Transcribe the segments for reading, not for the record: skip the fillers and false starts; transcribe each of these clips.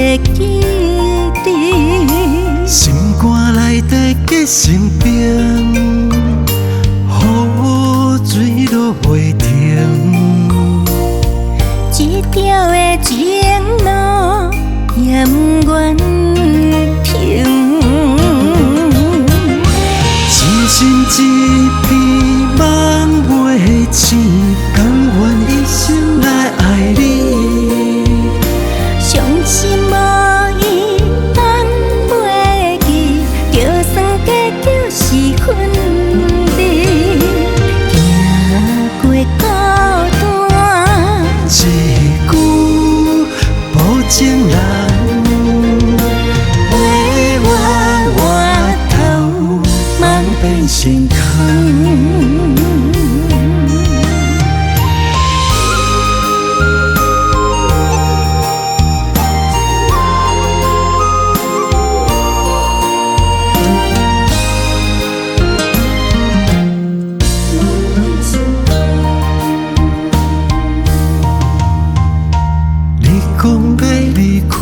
会记得，心肝内底结成冰，雨水落袂停。这条的情路也不愿停。一心一片梦袂醒，甘愿一生来爱你。伤心无伊，咱袂记，就算结局是分离，行过孤单，一句无情人，陪我回头，梦变成空。讲要离开，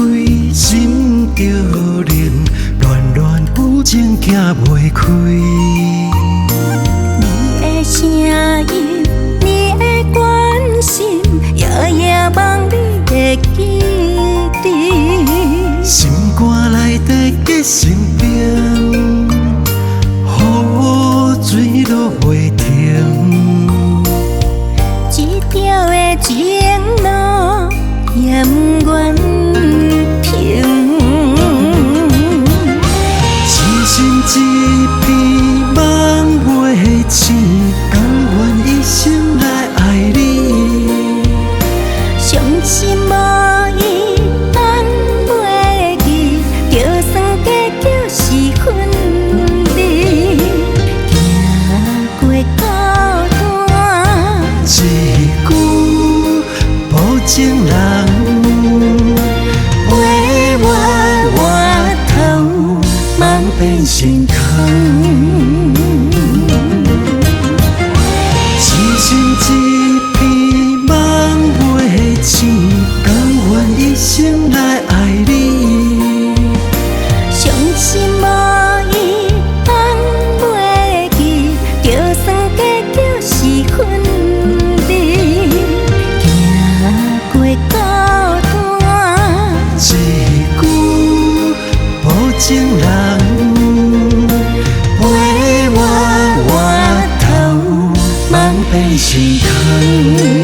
心着冷，乱乱有情行袂开。你的声音，你的关心，夜夜梦你会记得，心肝内底结成冰，雨水落袂停。这条的情路也不愿停。一心一片梦袂醒，甘愿一生来爱你。伤心无伊，咱袂记，就算结局是分离，行过孤单，一句无情人，陪我回头，梦变成空。一心一片梦袂醒，甘愿一生来爱你。伤心无伊，咱袂记，就算结局是分离，行过孤单，一句无情人，陪我回头，梦变成空。